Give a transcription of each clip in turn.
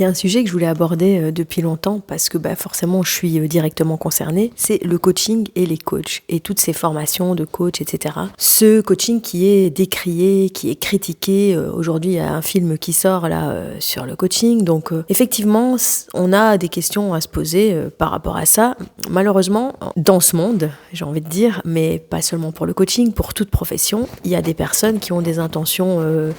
Il y a un sujet que je voulais aborder depuis longtemps parce que forcément je suis directement concernée, c'est le coaching et les coachs et toutes ces formations de coach, etc. Ce coaching qui est décrié, qui est critiqué, aujourd'hui il y a un film qui sort là sur le coaching, donc effectivement on a des questions à se poser par rapport à ça. Malheureusement, dans ce monde, j'ai envie de dire, mais pas seulement pour le coaching, pour toute profession, il y a des personnes qui ont des intentions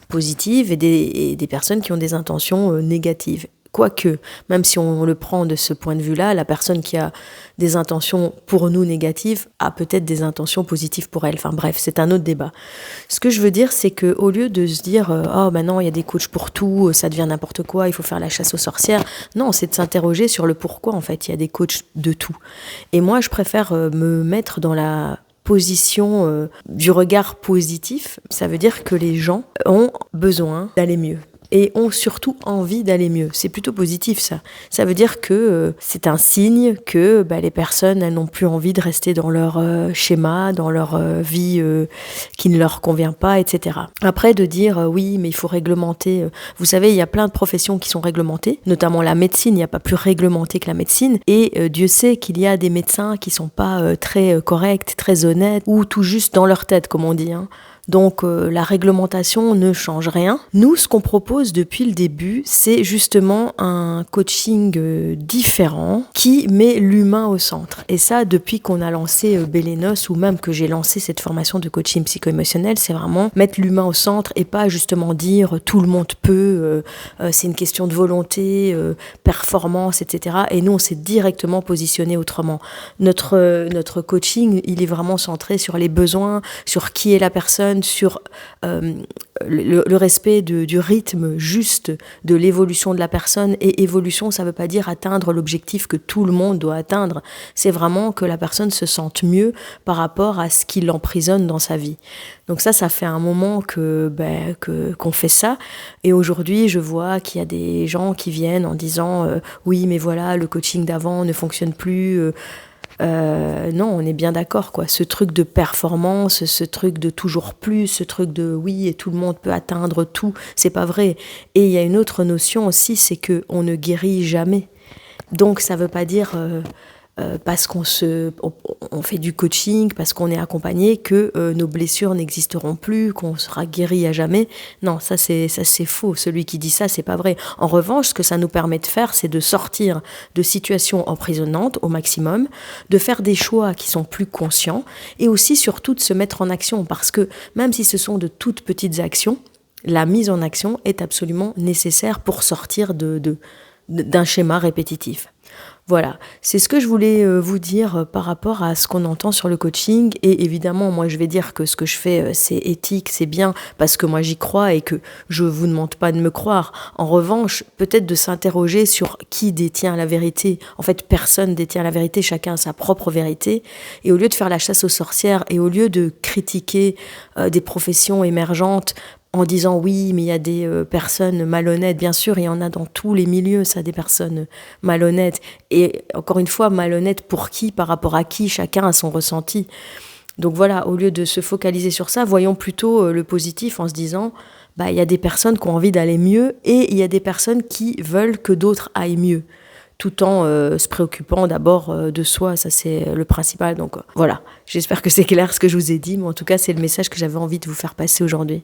positives et des personnes qui ont des intentions négatives. Quoique, même si on le prend de ce point de vue-là, la personne qui a des intentions pour nous négatives a peut-être des intentions positives pour elle. Enfin bref, c'est un autre débat. Ce que je veux dire, c'est qu'au lieu de se dire « Oh, maintenant, il y a des coachs pour tout, ça devient n'importe quoi, il faut faire la chasse aux sorcières », non, c'est de s'interroger sur le pourquoi, en fait, il y a des coachs de tout. Et moi, je préfère me mettre dans la position du regard positif. Ça veut dire que les gens ont besoin d'aller mieux et ont surtout envie d'aller mieux. C'est plutôt positif, ça. Ça veut dire que c'est un signe que les personnes elles n'ont plus envie de rester dans leur schéma, dans leur vie qui ne leur convient pas, etc. Après, de dire oui, mais il faut réglementer. Vous savez, il y a plein de professions qui sont réglementées, notamment la médecine. Il n'y a pas plus réglementé que la médecine. Et Dieu sait qu'il y a des médecins qui sont pas très corrects, très honnêtes, ou tout juste dans leur tête, comme on dit, hein. Donc la réglementation ne change rien. Nous, ce qu'on propose depuis le début, c'est justement un coaching différent qui met l'humain au centre. Et ça, depuis qu'on a lancé Bélénos, ou même que j'ai lancé cette formation de coaching psycho-émotionnel, c'est vraiment mettre l'humain au centre et pas justement dire tout le monde peut, c'est une question de volonté, performance, etc. Et nous, on s'est directement positionné autrement. Notre coaching, il est vraiment centré sur les besoins, sur qui est la personne, sur le respect du rythme juste de l'évolution de la personne. Et évolution, ça ne veut pas dire atteindre l'objectif que tout le monde doit atteindre. C'est vraiment que la personne se sente mieux par rapport à ce qui l'emprisonne dans sa vie. Donc ça fait un moment qu'on fait ça. Et aujourd'hui, je vois qu'il y a des gens qui viennent en disant oui, mais voilà, le coaching d'avant ne fonctionne plus. Non, on est bien d'accord, quoi. Ce truc de performance, ce truc de toujours plus, ce truc de oui et tout le monde peut atteindre tout, c'est pas vrai. Et il y a une autre notion aussi, c'est que on ne guérit jamais. Donc ça veut pas dire parce qu'on fait du coaching, parce qu'on est accompagné, que nos blessures n'existeront plus, qu'on sera guéri à jamais. Non, ça c'est faux. Celui qui dit ça, c'est pas vrai. En revanche, ce que ça nous permet de faire, c'est de sortir de situations emprisonnantes au maximum, de faire des choix qui sont plus conscients, et aussi surtout de se mettre en action, parce que même si ce sont de toutes petites actions, la mise en action est absolument nécessaire pour sortir d'un schéma répétitif. Voilà, c'est ce que je voulais vous dire par rapport à ce qu'on entend sur le coaching. Et évidemment, moi je vais dire que ce que je fais, c'est éthique, c'est bien, parce que moi j'y crois et que je vous demande pas de me croire. En revanche, peut-être de s'interroger sur qui détient la vérité. En fait, personne détient la vérité, chacun a sa propre vérité. Et au lieu de faire la chasse aux sorcières et au lieu de critiquer des professions émergentes, en disant oui, mais il y a des personnes malhonnêtes. Bien sûr, il y en a dans tous les milieux, ça, des personnes malhonnêtes. Et encore une fois, malhonnêtes pour qui, par rapport à qui, chacun a son ressenti. Donc voilà, au lieu de se focaliser sur ça, voyons plutôt le positif en se disant il y a des personnes qui ont envie d'aller mieux et il y a des personnes qui veulent que d'autres aillent mieux, tout en se préoccupant d'abord de soi, ça c'est le principal. Donc voilà, j'espère que c'est clair ce que je vous ai dit, mais en tout cas c'est le message que j'avais envie de vous faire passer aujourd'hui.